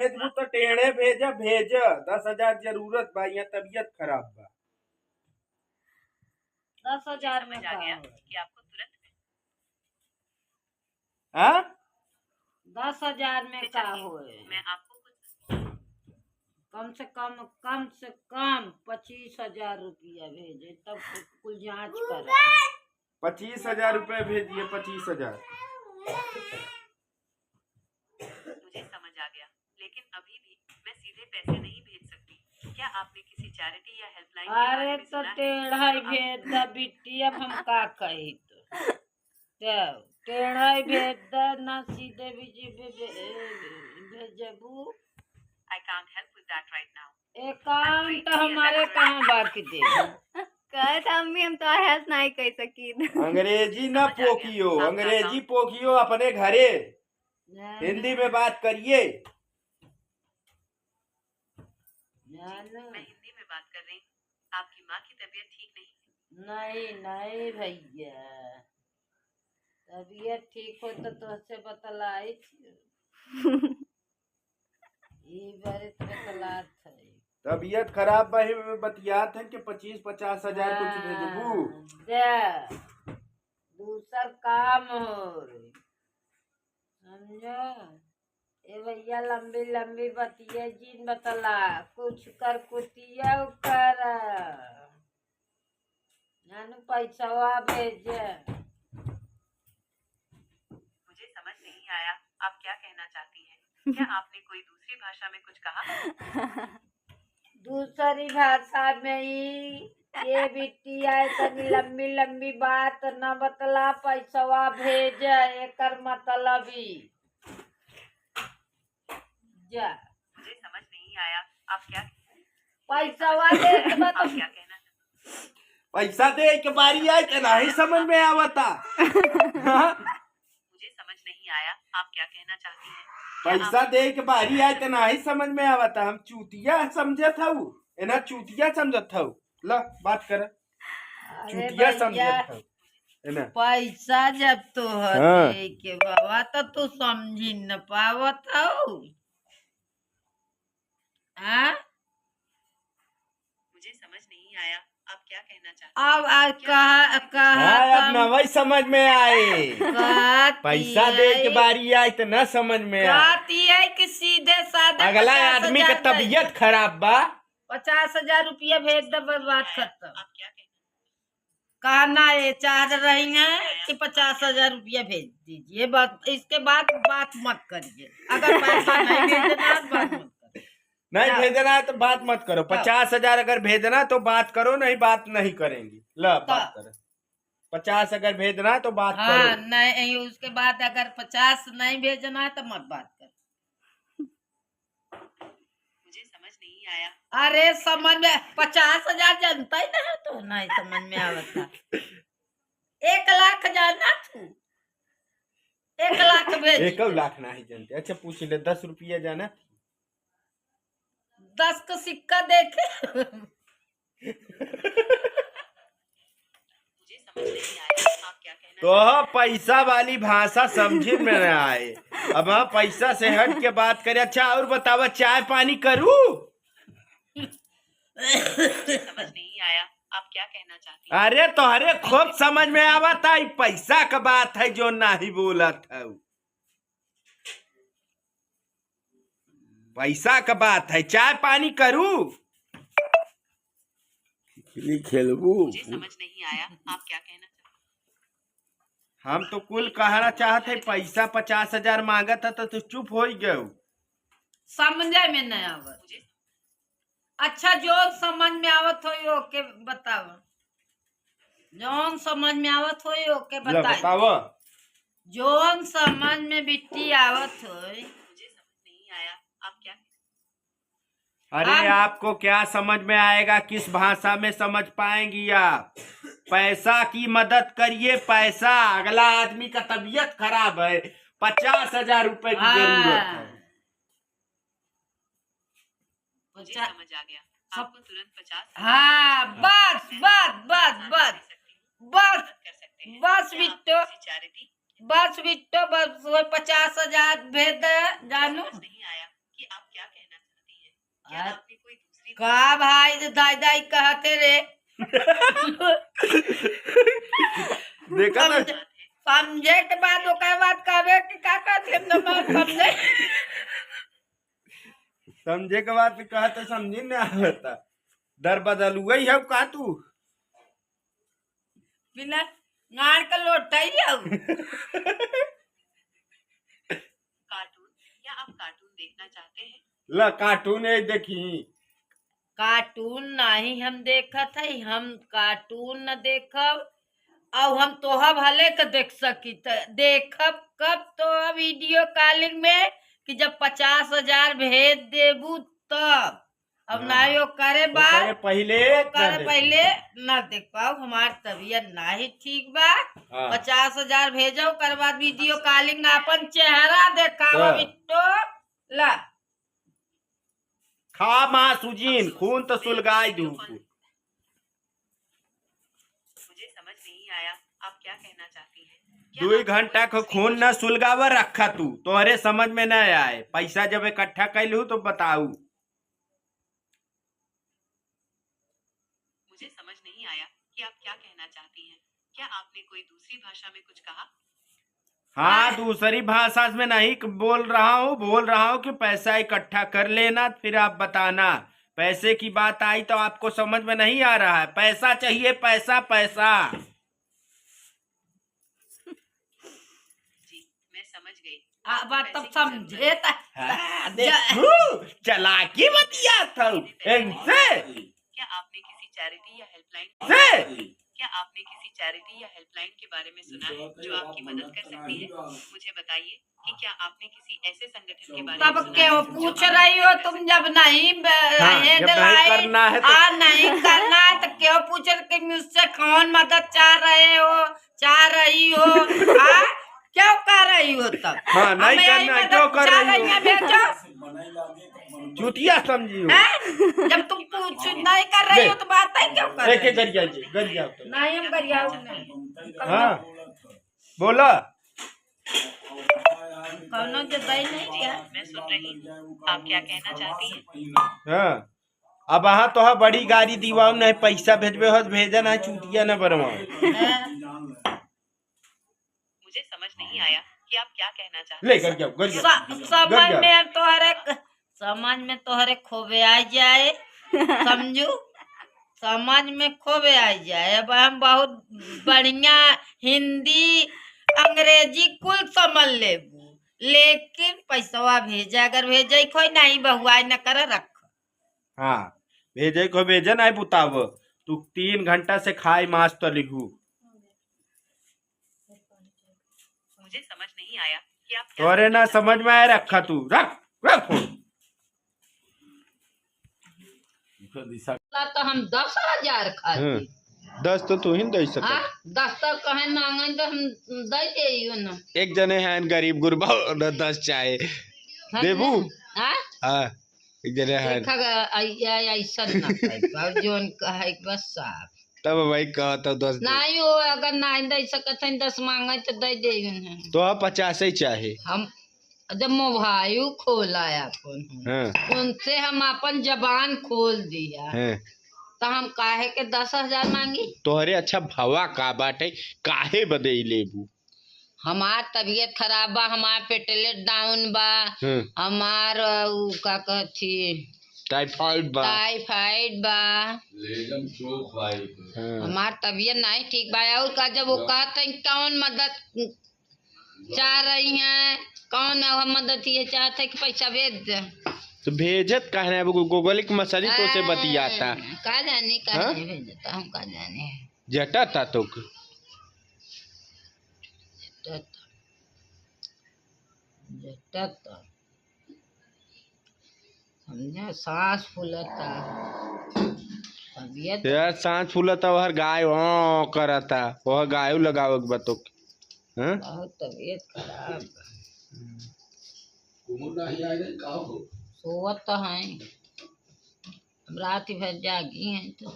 भेज तो टेढ़े भेजा भेज 10,000 जरूरत बा, यहाँ तबीयत खराब बा। 10,000 में का हो कि आपको तुरंत 10,000 में का हो? मैं आपको कम से कम 25,000 रुपया भेजे तब कुल जांच कर। 25,000 रुपए भेजिए, 25,000। मुझे समझ आ गया, लेकिन अभी भी मैं सीधे पैसे नहीं भेज सकती। क्या आपने किसी चैरिटी या हेल्पलाइन के बारे में सुना? अरे तो टेढ़ा भेज द बिट्टी, अब हम का कही तो टेढ़ा भेज द ना सीधे भेजबू। I can't help with that right now. Account हमारे कहाँ बाकी दे कहत हम तो हेल्प नहीं कर सकी। अंग्रेजी ना पोकियो, अंग्रेजी पोकियो अपने घरे, हिंदी में बात करिए। मैं हिंदी में बात कर रही। आपकी माँ की तबीयत ठीक नहीं भैया, तबीयत ठीक हो तो तुझसे बतलाई थी। तबीयत खराब बही में बतियात है कि 25-50,000 कुछ भेजबू। दूसर काम हो समझो। ए भैया लंबी लंबी बतिया जीन बतला, कुछ कर कुतिया कर नानू पैसा भेज। मुझे समझ नहीं आया आप क्या कहना चाहती हैं। क्या आपने कोई दूसरी भाषा में कुछ कहा? दूसरी भाषा में ही ये बिट्टी आए तनी लंबी लंबी बात न बतला, पैसा भेज एकर मतलब ही जा। मुझे समझ नहीं आया आप क्या पैसा दे के बात आप क्या कहना? पैसा दे के बारी आए तो नहीं समझ में आवता। मुझे समझ नहीं आया आप क्या कहना चाहती हैं। पैसा दे के बारी आए तो नहीं समझ में आवता। हम चूतिया समझत हूँ, एना चूतिया समझत हूँ। ला बात कर, चूतिया समझत हूँ एना। पैसा जब तो है के बाबा तो तू समझी न पावत हूँ। मुझे समझ नहीं आया आप क्या कहना चाहते हैं। अब नवई समझ में आए। पैसा दे के बारी आए तो न समझ में आए कि सीधे साधा अगला आदमी का तबीयत खराब बा, 50,000 रुपया भेज दे, बात खत्म। आप क्या कहना ये चाह रही हैं कि 50,000 रुपया भेज दीजिए, बस इसके बाद बात मत करिए। अगर पैसा नहीं भेजना तो बात मत करो। नहीं भेजना तो बात मत करो। 50,000 अगर भेजना तो बात करो, नहीं बात नहीं करेंगी। ला बात करो। 50 अगर भेजना तो बात करो। नहीं उसके बाद अगर 50 नहीं भेजना तो मत बात कर। मुझे समझ नहीं आया। अरे समझ में 50,000 जानता ही नहीं तो नहीं समझ में आवता। 1 लाख जाना तू, 1 लाख भेज। 1 लाख नहीं जानते। अच्छा पूछ ले, 10 रुपया जाना, 10 का सिक्का देखे। मुझे समझ नहीं आया आप क्या कहना। तो पैसा वाली भाषा समझे में न आए। अब हम पैसा से हट के बात करें। अच्छा और बतावा, चाय पानी करूं? समझ नहीं आया आप क्या कहना चाहती हैं। अरे तोहरे खूब समझ में आवता, पैसा का बात है जो नहीं बोलत है। पैसा का बात है, चाय पानी करूं? खेलबू? मुझे समझ नहीं आया आप क्या कहना चाहते। हम तो कुल कहना चाहते, पैसा 50,000 मांगा था तो चुप हो गए। समझे में नहीं आवत। अच्छा जो समझ में आवत हो ओके बताओ, जो समझ में आवत हो ओके बताओ। जो समझ में बिट्टी आवत हो। मुझे समझ नहीं आया आप क्या। अरे आपको क्या समझ में आएगा, किस भाषा में समझ पाएंगी आप। पैसा की मदद करिए। पैसा, अगला आदमी का तबीयत खराब है, 50,000 रुपए की जरूरत है। मुझे समझ आ गया आपको तुरंत 50। हाँ बस बस बस बस बस बस बिट्टो, बस बिट्टो, बस 50,000 भेज दे जानू। नहीं आया कि आप क्या क्या हाँ। आपने कोई दूसरी का भाई तो दाई दाई कहते रे देखा ना, बात है? समझे के बाद ओकर बाद कहबे कि का कहते हम तो बात समझे समझे के बाद फिर कहा तो समझी ना आता। दर बदल गई है का तू। बिना गाड़ का लोटा ही आऊ कार्टून, क्या आप कार्टून देखना चाहते हैं? ला कार्टून है देखी। कार्टून नहीं हम देखत है, हम कार्टून न देखब और हम तोहा भले के देख सकी देखब कब तो वीडियो कॉलिंग में कि जब 50,000 भेज देबू तब। अब हाँ। ना यो करे तो बात करे पहले करे ना पहले न देख पाओ, हमार तबीयत नहीं ठीक बा। हाँ। 50,000 भेजो कर बाद वीडियो कॉलिंग में अपन चेहरा देखाओ हाँ। बिट्टो ला खा माँ सुजीन खून तो सुलगाई दू। मुझे समझ नहीं आया, आप क्या कहना चाहती हैं? क्या 2 आप घंटा कोई को खून न सुलगावर रखा तू तोहरे समझ में न आए। पैसा जब इकट्ठा कैलू तो बताऊ। मुझे समझ नहीं आया कि आप क्या कहना चाहती हैं। क्या आपने कोई दूसरी भाषा में कुछ कहा? हाँ दूसरी भाषा में नहीं बोल रहा हूँ कि पैसा इकट्ठा कर लेना फिर आप बताना। पैसे की बात आई तो आपको समझ में नहीं आ रहा है। पैसा चाहिए, पैसा पैसा। जी मैं समझ गई। बात तब समझे चलाकी बतिया था इनसे। क्या आपने किसी चैरिटी या हेल्पलाइन के बारे में सुना है जो आपकी मदद कर सकती है? मुझे बताइए कि क्या आपने किसी ऐसे संगठन के बारे में तब सुना क्यों है जो पूछ आपकी रही हो मदद कर तुम? सकती जब नहीं जब नहीं करना है तो नहीं करना है तो क्यों पूछ रहे कि मुझसे कौन मदद चाह रही हो क्यों कर रही हो तब? हाँ नहीं हमें यही करना है, मदद क्यों कर चाह रही हो? भेजो चुतिया समझी हो। हैं? जब तुम पूछ नहीं कर रही हो तो बात है क्यों कर एक रही हो? गरिया तो। नहीं हम गरियाओ नहीं हाँ बोला। कौनो के दई नहीं दिया। मैं सुन रही हूँ, आप क्या कहना चाहती हैं? हाँ अब हाँ तो हाँ बड़ी गाड़ी दीवाऊ नहीं पैसा भेजबे हो भेजा ना चुतिया न बनवाओ। मुझे समझ नहीं आया कि आप क्या कहना चाहते ले हैं। समझ में तोहरे खोबे आ जाए समझू समझ में खोबे आ जाए। अब हम बहुत बढ़िया हिंदी अंग्रेजी कुल समझ लेबू लेकिन पैसवा भेजा अगर भेजे कोई नहीं बहुआ न कर रख। हाँ भेजे को भेजे नहीं बुताव तू 3 घंटा से खाई मास तो लिखू। मुझे समझ नहीं आया कि आप क्या तोरे कहना ना चाहते समझ में आए रखा तू रख फोन। तो हम 10,000 खाती 10 तो तू ही दे सक। 10 तक कहे मांगे तो हम दे दे ना। एक जने हैं गरीब गुरबा 10 चाहे देबू। हाँ एक जने हैं ऐसा ना कहे जोन कहे बस साफ तब भाई कहा तो 10 नहीं हो अगर नहीं दे सकते 10 मांगे तो दे दे तो 50 ही चाहे। हम जब मोबाइल खोला अपन उनसे हम अपन जबान खोल दिया तो हम काहे के 10,000 मांगी? तोहरे अच्छा भवा का बाटे काहे बदे लेबू? हमार तबीयत खराब बा, हमार पेटलेट डाउन बा, हमार का कहती टाइफाइड बा हमार तबीयत नहीं ठीक बा। और का जब वो कहते कौन मदद चाह रही हैं कौन मदद ये चाहते हैं कि पैसा भेज दे तो भेजत कहना है गूगल की मछली तो से बतियाता का जाने भेजता हम का जाने जटा था तो समझा सांस फूलता तबीयत यार सांस फूलता वह गाय करता वह गाय लगाव बतो बहुत तबीयत खराब सोवत तो है रात भर जागी हैं तो